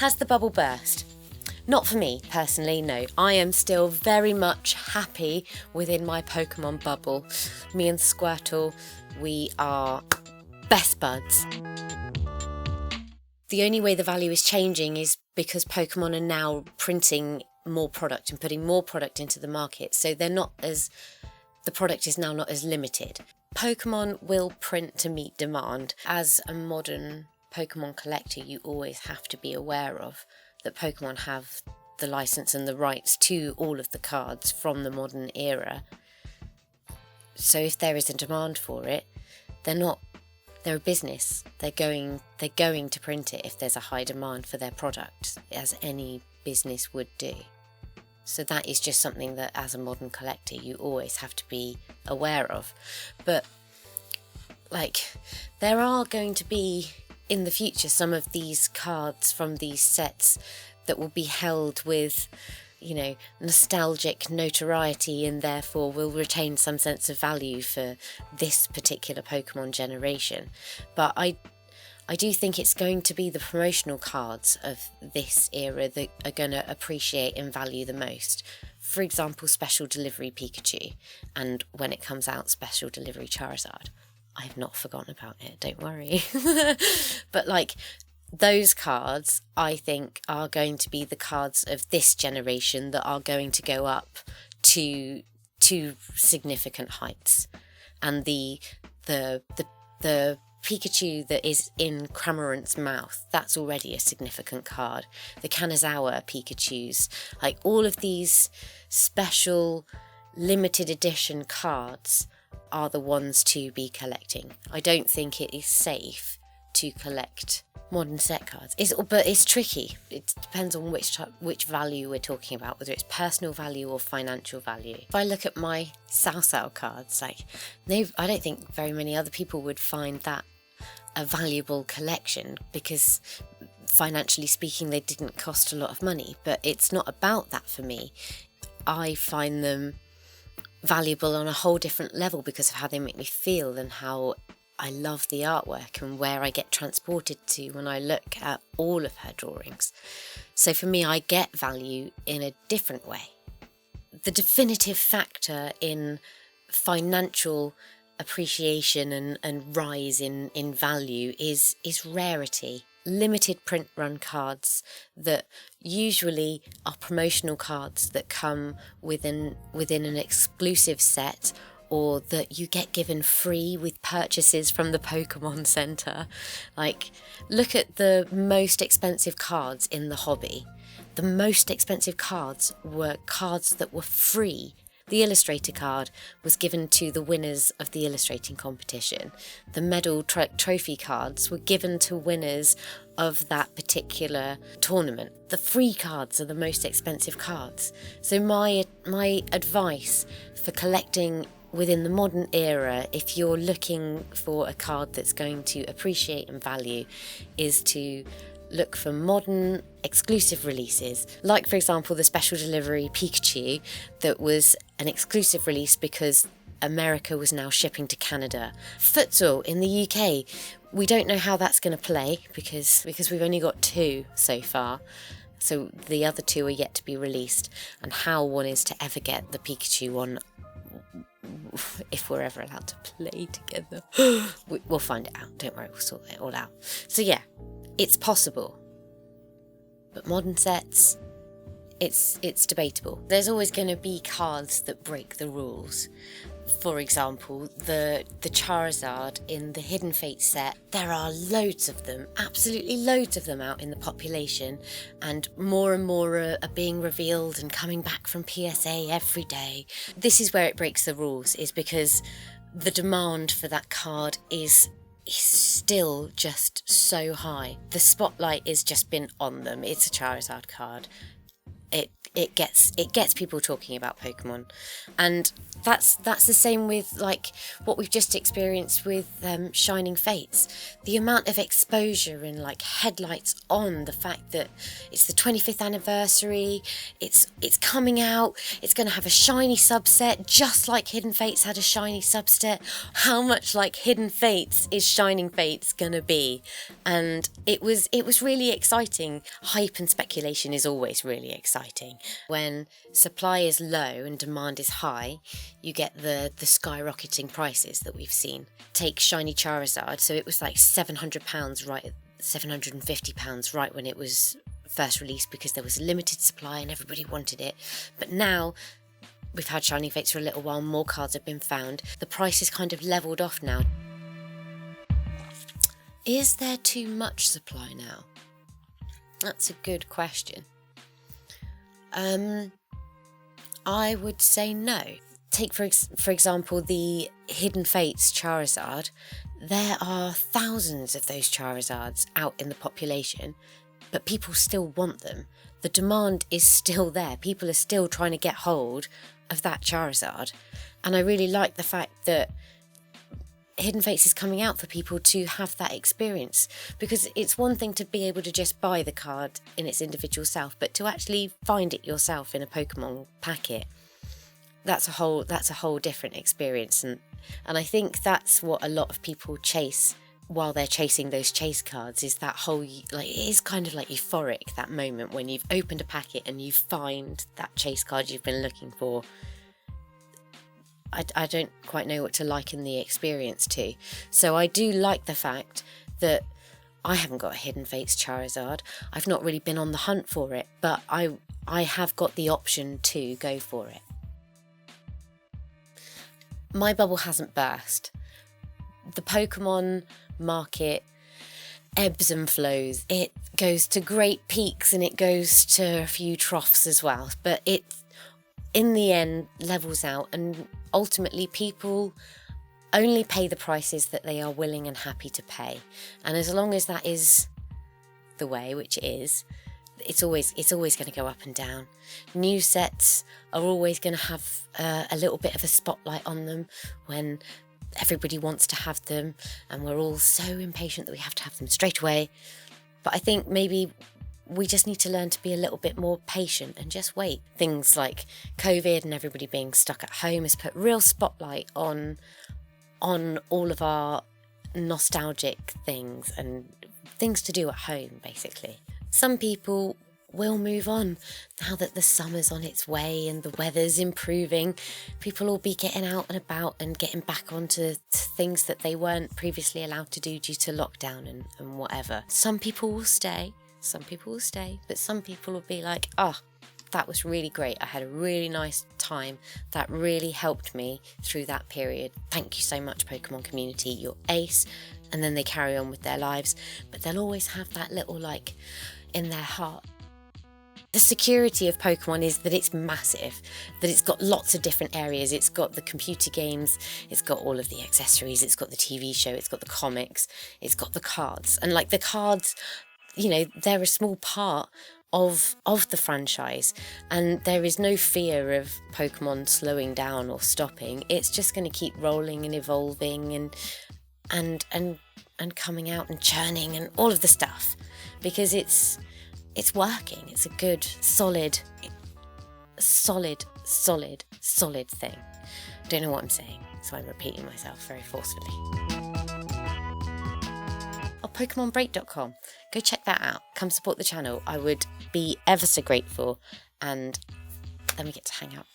Has the bubble burst? Not for me, personally, no. I am still very much happy within my Pokemon bubble. Me and Squirtle, we are best buds. The only way the value is changing is because Pokemon are now printing more product and putting more product into the market, so the product is now not as limited. Pokemon will print to meet demand. As a modern Pokemon collector, you always have to be aware of that Pokemon have the license and the rights to all of the cards from the modern era. So if there is a demand for it, they're a business. They're going to print it if there's a high demand for their product, as any business would do. So that is just something that as a modern collector you always have to be aware of. But there are going to be in the future some of these cards from these sets that will be held with, nostalgic notoriety, and therefore will retain some sense of value for this particular Pokemon generation. But I do think it's going to be the promotional cards of this era that are going to appreciate and value the most. For example, Special Delivery Pikachu, and when it comes out, Special Delivery Charizard. I have not forgotten about it, don't worry. But those cards, I think, are going to be the cards of this generation that are going to go up to significant heights. And the Pikachu that is in Cramorant's mouth, that's already a significant card. The Kanazawa Pikachus, all of these special limited edition cards are the ones to be collecting. I don't think it is safe to collect modern set cards. But it's tricky. It depends on which value we're talking about, whether it's personal value or financial value. If I look at my Sao cards, I don't think very many other people would find that a valuable collection, because financially speaking they didn't cost a lot of money. But it's not about that for me. I find them valuable on a whole different level because of how they make me feel and how I love the artwork and where I get transported to when I look at all of her drawings. So for me, I get value in a different way. The definitive factor in financial appreciation and rise in value is rarity. Limited print run cards that usually are promotional cards that come within an exclusive set, or that you get given free with purchases from the Pokemon Center. Look at the most expensive cards in the hobby. The most expensive cards were cards that were free. The illustrator card was given to the winners of the illustrating competition. The medal trophy cards were given to winners of that particular tournament. The free cards are the most expensive cards. So my advice for collecting within the modern era, if you're looking for a card that's going to appreciate and value, is to look for modern exclusive releases, like for example the Special Delivery Pikachu that was an exclusive release because America was now shipping to Canada. Futsal in the UK, we don't know how that's going to play because we've only got 2 so far, so the other 2 are yet to be released, and how one is to ever get the Pikachu one, if we're ever allowed to play together. We'll find it out, don't worry, we'll sort it all out. So yeah, it's possible, but modern sets, it's debatable. There's always going to be cards that break the rules. For example, the Charizard in the Hidden Fate set, there are loads of them, absolutely loads of them out in the population, and more are being revealed and coming back from PSA every day. This is where it breaks the rules, is because the demand for that card is still just so high. The spotlight has just been on them. It's a Charizard card. it gets people talking about Pokemon, and that's the same with like what we've just experienced with Shining Fates. The amount of exposure and like headlights on the fact that it's the 25th anniversary, it's coming out, it's going to have a shiny subset just like Hidden Fates had a shiny subset. How much like Hidden Fates is Shining Fates going to be? And it was really exciting. Hype and speculation is always really exciting. When supply is low and demand is high, you get the skyrocketing prices that we've seen. Take shiny Charizard, so it was like £700 right, £750 right when it was first released because there was a limited supply and everybody wanted it. But now we've had Shiny Fates for a little while, more cards have been found. The price is kind of levelled off now. Is there too much supply now? That's a good question. I would say no. Take for example the Hidden Fates Charizard. There are thousands of those Charizards out in the population, but people still want them. The demand is still there. People are still trying to get hold of that Charizard. And I really like the fact that Hidden Fates is coming out for people to have that experience, because it's one thing to be able to just buy the card in its individual self, but to actually find it yourself in a Pokemon packet, that's a whole different experience. And I think that's what a lot of people chase while they're chasing those chase cards, is that whole, like, it is kind of like euphoric, that moment when you've opened a packet and you find that chase card you've been looking for. I don't quite know what to liken the experience to. So I do like the fact that I haven't got a Hidden Fates Charizard. I've not really been on the hunt for it, but I have got the option to go for it. My bubble hasn't burst. The Pokemon market ebbs and flows. It goes to great peaks and it goes to a few troughs as well, but it in the end levels out, and ultimately people only pay the prices that they are willing and happy to pay. And as long as that is the way, which it is, it's always going to go up and down. New sets are always going to have a little bit of a spotlight on them when everybody wants to have them, and we're all so impatient that we have to have them straight away. But I think maybe we just need to learn to be a little bit more patient and just wait. Things like COVID and everybody being stuck at home has put real spotlight on all of our nostalgic things and things to do at home, basically. Some people will move on now that the summer's on its way and the weather's improving. People will be getting out and about and getting back onto things that they weren't previously allowed to do due to lockdown and whatever. Some people will stay, but some people will be like, that was really great. I had a really nice time. That really helped me through that period. Thank you so much, Pokemon community. You're ace. And then they carry on with their lives. But they'll always have that little, like, in their heart. The security of Pokemon is that it's massive, that it's got lots of different areas. It's got the computer games, it's got all of the accessories, it's got the TV show, it's got the comics, it's got the cards. And, like, the cards, you know, they're a small part of the franchise, and there is no fear of Pokemon slowing down or stopping. It's just going to keep rolling and evolving and coming out and churning and all of the stuff, because it's working. It's a good, solid thing. I don't know what I'm saying, so I'm repeating myself very forcefully. PokemonBreak.com. Go check that out. Come support the channel. I would be ever so grateful, and then we get to hang out.